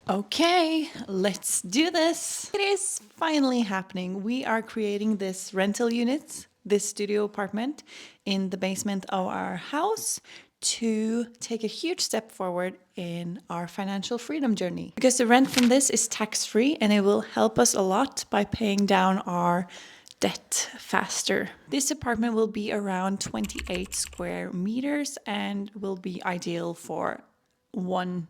Okay, let's do this. It is finally happening. We are creating this rental unit, this studio apartment in the basement of our house to take a huge step forward in our financial freedom journey. Because the rent from this is tax-free and it will help us a lot by paying down our debt faster. This apartment will be around 28 square meters and will be ideal for one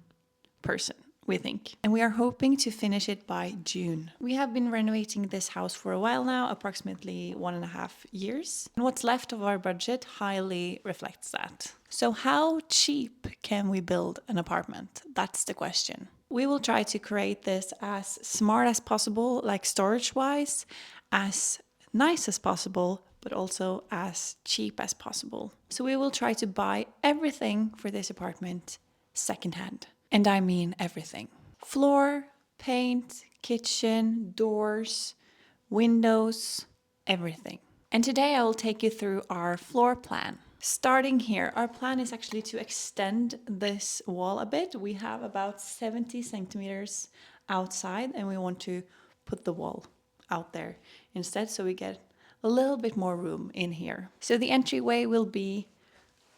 person, we think. And we are hoping to finish it by June. We have been renovating this house for a while now, approximately 1.5 years. And what's left of our budget highly reflects that. So how cheap can we build an apartment? That's the question. We will try to create this as smart as possible, like storage-wise, as nice as possible, but also as cheap as possible. So we will try to buy everything for this apartment secondhand. And I mean everything. Floor, paint, kitchen, doors, windows, everything. And today I will take you through our floor plan. Starting here, our plan is actually to extend this wall a bit. We have about 70 centimeters outside and we want to put the wall out there instead so we get a little bit more room in here. So the entryway will be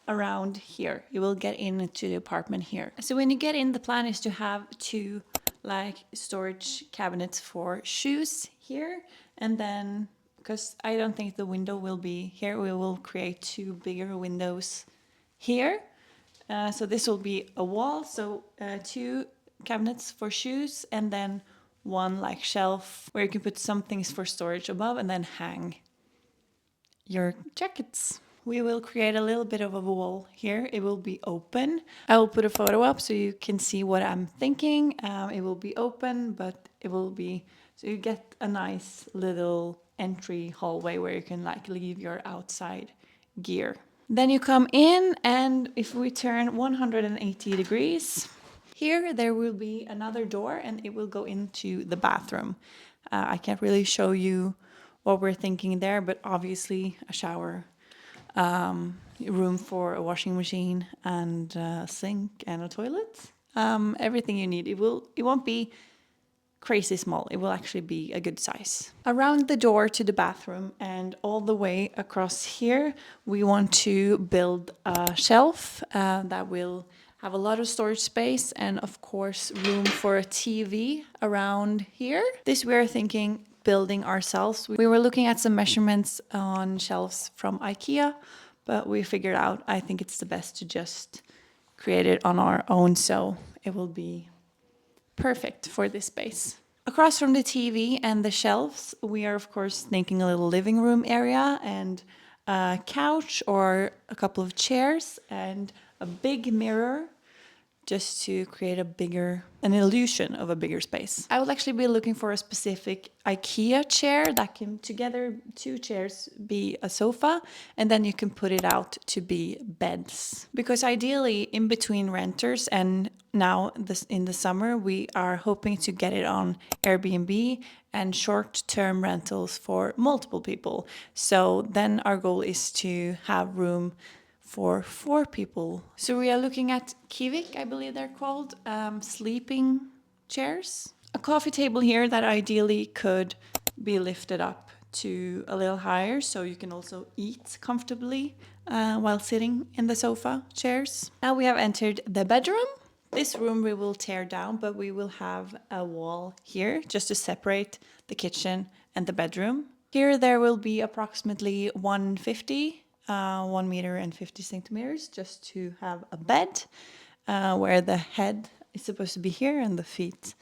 around here. You will get into the apartment here. So when you get in, the plan is to have two storage cabinets for shoes here, and then because I don't think the window will be here, we will create two bigger windows here. So this will be a wall, so two cabinets for shoes, and then one shelf where you can put some things for storage above and then hang your jackets. We will create a little bit of a wall here. It will be open. I will put a photo up so you can see what I'm thinking. It will be open, but it will be, so you get a nice little entry hallway where you can leave your outside gear. Then you come in, and if we turn 180 degrees, here there will be another door and it will go into the bathroom. I can't really show you what we're thinking there, but obviously a shower, room for a washing machine and a sink and a toilet. Everything you need. It won't be crazy small. It will actually be a good size. Around the door to the bathroom and all the way across here, we want to build a shelf that will have a lot of storage space and of course room for a TV around here. This we're thinking building ourselves. We were looking at some measurements on shelves from IKEA, but we figured out I think it's the best to just create it on our own, so it will be perfect for this space. Across from the TV and the shelves, we are of course thinking a little living room area and a couch or a couple of chairs and a big mirror, just to create an illusion of a bigger space. I will actually be looking for a specific IKEA chair that can together, two chairs, be a sofa, and then you can put it out to be beds. Because ideally, in between renters and now in the summer, we are hoping to get it on Airbnb and short-term rentals for multiple people. So then our goal is to have room for 4 people. So we are looking at Kivik, I believe they're called, sleeping chairs. A coffee table here that ideally could be lifted up to a little higher so you can also eat comfortably while sitting in the sofa chairs. Now we have entered the bedroom. This room we will tear down, but we will have a wall here just to separate the kitchen and the bedroom. Here there will be approximately 1 meter and 50 centimeters just to have a bed where the head is supposed to be here and the feet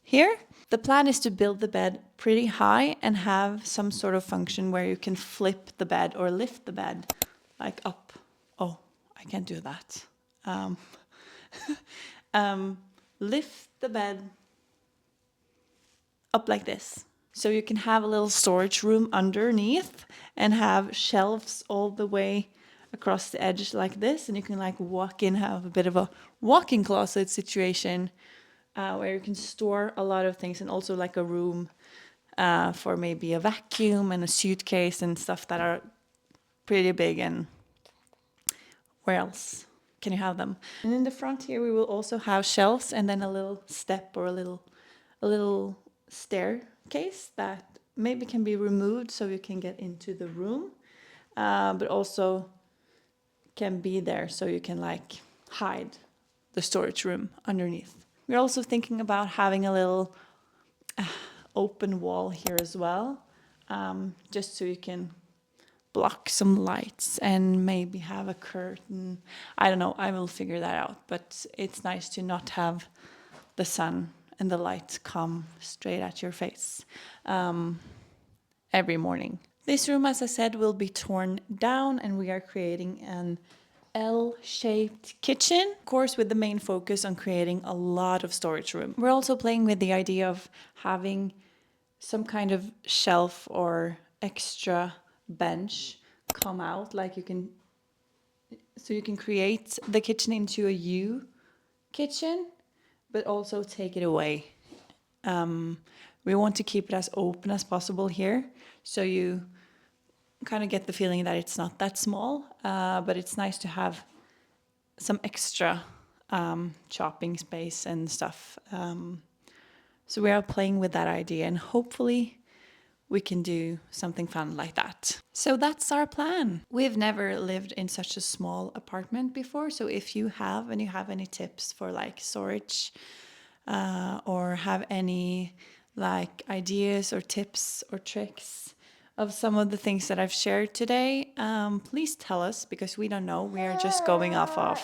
here. The plan is to build the bed pretty high and have some sort of function where you can flip the bed or lift the bed up. Oh, I can't do that. Lift the bed up like this. So you can have a little storage room underneath and have shelves all the way across the edge like this. And you can walk in, have a bit of a walk-in closet situation where you can store a lot of things and also a room for maybe a vacuum and a suitcase and stuff that are pretty big. And where else? can you have them. And in the front here we will also have shelves and then a little step or a little staircase that maybe can be removed so you can get into the room, but also can be there so you can like hide the storage room underneath. We're also thinking about having a little open wall here as well, just so you can block some lights and maybe have a curtain. I don't know, I will figure that out, but it's nice to not have the sun and the light come straight at your face every morning. This room, as I said, will be torn down and we are creating an L-shaped kitchen, of course, with the main focus on creating a lot of storage room. We're also playing with the idea of having some kind of shelf or extra bench come out, like you can create the kitchen into a U kitchen, but also take it away. We want to keep it as open as possible here, so you kind of get the feeling that it's not that small, but it's nice to have some extra chopping space and stuff. So we are playing with that idea and hopefully we can do something fun like that. So that's our plan. We've never lived in such a small apartment before, so if you have any tips for like storage or have any like ideas or tips or tricks of some of the things that I've shared today, please tell us, because we don't know. We are just going off of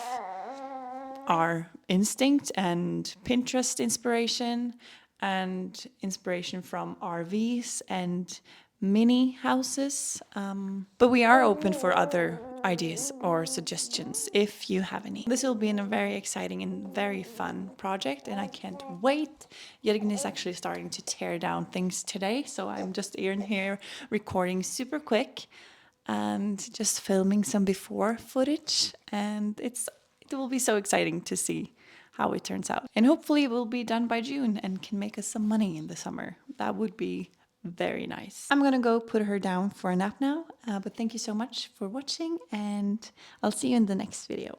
our instinct and Pinterest inspiration and inspiration from RVs and mini houses. But we are open for other ideas or suggestions if you have any. This will be a very exciting and very fun project and I can't wait. Jørgen is actually starting to tear down things today, so I'm just in here recording super quick and just filming some before footage, and it will be so exciting to see how it turns out. And hopefully it will be done by June and can make us some money in the summer. That would be very nice. I'm gonna go put her down for a nap now, but thank you so much for watching and I'll see you in the next video.